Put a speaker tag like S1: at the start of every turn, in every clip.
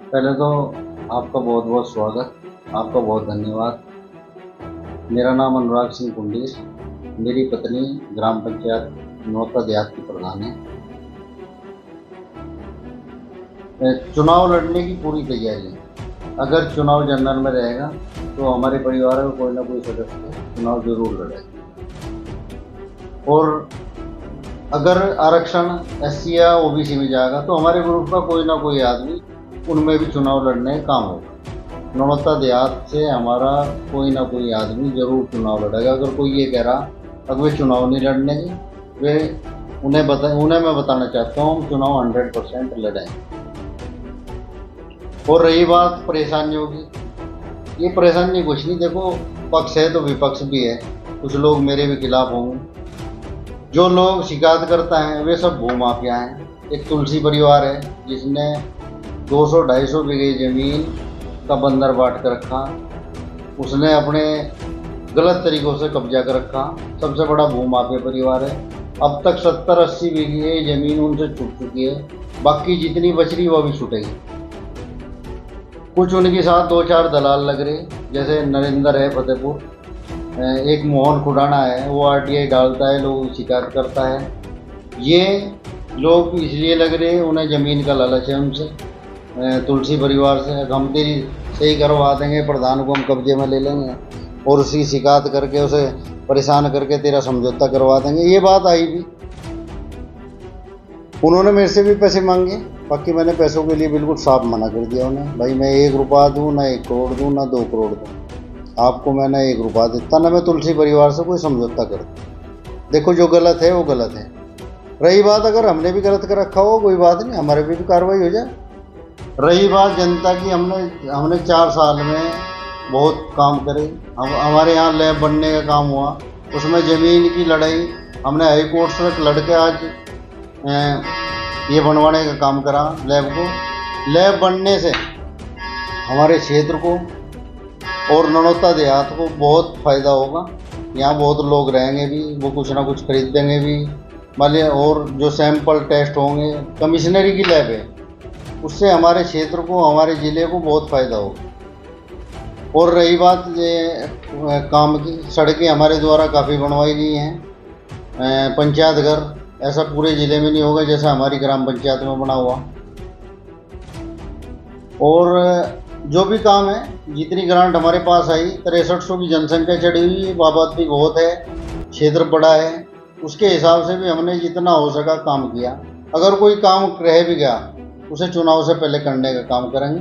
S1: पहले तो आपका बहुत बहुत स्वागत, आपका बहुत धन्यवाद। मेरा नाम अनुराग सिंह कुंडीर, मेरी पत्नी ग्राम पंचायत नौता देहात की प्रधान है। चुनाव लड़ने की पूरी तैयारी है। अगर चुनाव जनरल में रहेगा तो हमारे परिवार का कोई ना कोई सदस्य चुनाव जरूर लड़ेगा। और अगर आरक्षण एससी या ओबीसी में जाएगा तो हमारे ग्रुप का कोई ना कोई आदमी उनमें भी चुनाव लड़ने का काम होगा। नौता देहात से हमारा कोई ना कोई आदमी जरूर चुनाव लड़ेगा। अगर कोई ये कह रहा अगर वे चुनाव नहीं लड़ने की, वे उन्हें मैं बताना चाहता हूँ हम चुनाव 100% लड़ें। और रही बात परेशानियों की, ये परेशानी कुछ नहीं। देखो, पक्ष है तो विपक्ष भी है, कुछ लोग मेरे भी खिलाफ होंगे। जो लोग शिकायत करता है वे सब भूमाफिया हैं। एक तुलसी परिवार है जिसने 200-250 बीघे ज़मीन का बंदर बांट कर रखा, उसने अपने गलत तरीक़ों से कब्जा कर रखा। सबसे बड़ा भूमाफिया परिवार है। अब तक 70-80 बीघे ज़मीन उनसे छूट चुकी है, बाकी जितनी बच रही वो भी छूटेगी। कुछ उनके साथ 2-4 दलाल लग रहे, जैसे नरेंद्र है फतेहपुर, एक मोहन खुराना है, वो आरटीआई डालता है, लोग शिकायत करता है। ये लोग इसलिए लग रहे, उन्हें ज़मीन का लालच है उनसे, तुलसी परिवार से। हम तेरी सही करवा देंगे, प्रधान को हम कब्जे में ले लेंगे और उसकी शिकायत करके उसे परेशान करके तेरा समझौता करवा देंगे। ये बात आई भी, उन्होंने मेरे से भी पैसे मांगे, बाकी मैंने पैसों के लिए बिल्कुल साफ मना कर दिया उन्हें। भाई मैं 1 रुपया दूँ, ना 1 करोड़ दूँ, ना 2 करोड़ दूँ, आपको मैंने 1 रुपया देता, ना मैं तुलसी परिवार से कोई समझौता करता। देखो, जो गलत है वो गलत है। रही बात अगर हमने भी गलत कर रखा हो, कोई बात नहीं, हमारे भी कार्रवाई हो जाए। रही बात जनता की, हमने 4 साल में बहुत काम करे। हमारे यहाँ लैब बनने का काम हुआ, उसमें ज़मीन की लड़ाई हमने हाई कोर्ट तक लड़के आज ये बनवाने का काम करा लैब को। लैब बनने से हमारे क्षेत्र को और नौता देहात को बहुत फ़ायदा होगा। यहाँ बहुत लोग रहेंगे भी, वो कुछ ना कुछ खरीदेंगे भी वाले। और जो सैंपल टेस्ट होंगे, कमिश्नरी की लैब है, उससे हमारे क्षेत्र को, हमारे ज़िले को बहुत फ़ायदा होगा। और रही बात ये काम की, सड़कें हमारे द्वारा काफ़ी बनवाई गई हैं। पंचायत घर ऐसा पूरे ज़िले में नहीं होगा जैसा हमारी ग्राम पंचायत में बना हुआ। और जो भी काम है, जितनी ग्रांट हमारे पास आई, 6300 की जनसंख्या चढ़ी हुई, आबादी भी बहुत है, क्षेत्र बड़ा है, उसके हिसाब से भी हमने जितना हो सका काम किया। अगर कोई काम रह भी गया उसे चुनाव से पहले करने का काम करेंगे।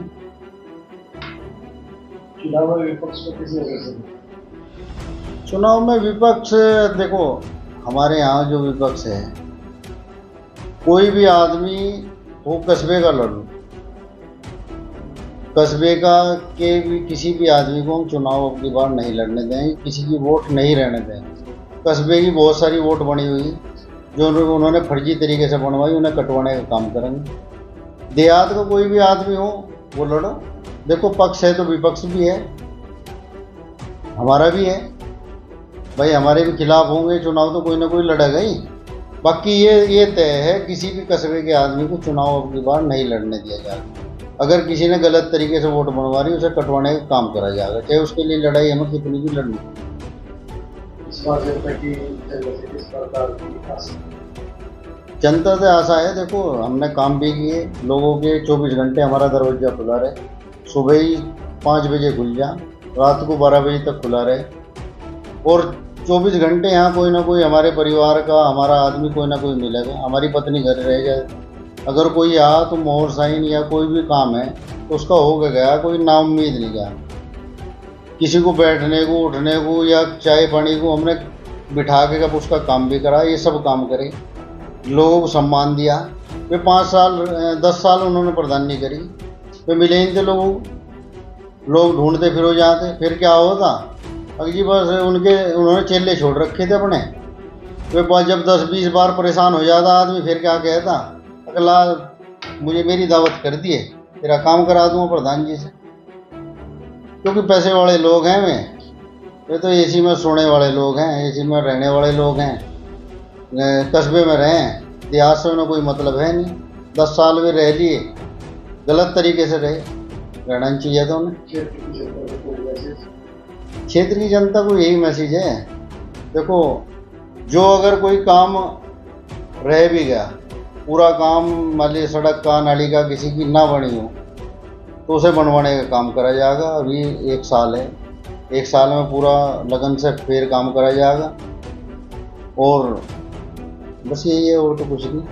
S2: चुनाव में विपक्ष में किसी वजह से?
S1: चुनाव में विपक्ष, देखो हमारे यहाँ जो विपक्ष है, कोई भी आदमी हो कस्बे का लड़, कस्बे का के भी किसी भी आदमी को हम चुनाव अब की बार नहीं लड़ने देंगे, किसी की वोट नहीं रहने देंगे। कस्बे की बहुत सारी वोट बनी हुई जो उन्होंने फर्जी तरीके से बनवाई, उन्हें कटवाने का काम करेंगे। देहात का कोई भी आदमी हो वो लड़ो। देखो, पक्ष है तो विपक्ष भी है, हमारा भी है भाई, हमारे भी खिलाफ होंगे चुनाव तो कोई ना कोई लड़ेगा ही। बाकी ये तय है, किसी भी कस्बे के आदमी को चुनाव अब की बार नहीं लड़ने दिया जाएगा। अगर किसी ने गलत तरीके से वोट बनवा रही, उसे कटवाने का काम करा जाएगा, चाहे उसके लिए लड़ाई हमें कितनी भी लड़नी। जनता से आशा है, देखो हमने काम भी किए, लोगों के 24 घंटे हमारा दरवाजा खुला रहे। सुबह ही 5 बजे खुल जा, रात को 12 बजे तक खुला रहे, और 24 घंटे यहाँ कोई ना कोई हमारे परिवार का, हमारा आदमी कोई ना कोई मिलेगा। हमारी पत्नी घर रह जाए, अगर कोई आ तो मोहर साइन या कोई भी काम है तो उसका हो गया, कोई नाउम्मीद नहीं गया। किसी को बैठने को, उठने को या चाय पानी को हमने बिठा के कब उसका काम भी करा, ये सब काम करे, लोगों को सम्मान दिया। वे 5 साल 10 साल उन्होंने प्रधानी करी, वे मिले ही थे लोगों को, लोग ढूंढते फिर हो जाते। फिर क्या होता, अगली बस उन्होंने चेले छोड़ रखे थे अपने। वे जब 10-20 बार परेशान हो जाता आदमी, फिर क्या कहता, अगला मुझे मेरी दावत कर दिए, तेरा काम करा दूँगा प्रधान जी से। क्योंकि पैसे वाले लोग हैं वे तो एसी में सोने वाले लोग हैं, एसी में रहने वाले लोग हैं, कस्बे में रहें, देहात से उन्हें कोई मतलब है नहीं। 10 साल में रह लिए, गलत तरीके से रहे। रहना नहीं चाहिए था उन्हें।
S2: क्षेत्र की जनता को कोई मैसेज?
S1: क्षेत्र की जनता को यही मैसेज है, देखो जो अगर कोई काम रह भी गया, पूरा काम मान लीजिए सड़क का नाली का किसी की ना बनी हो तो उसे बनवाने का काम करा जाएगा। अभी 1 साल है, 1 साल में पूरा लगन से फिर काम करा जाएगा और बस यही है, और तो कुछ नहीं।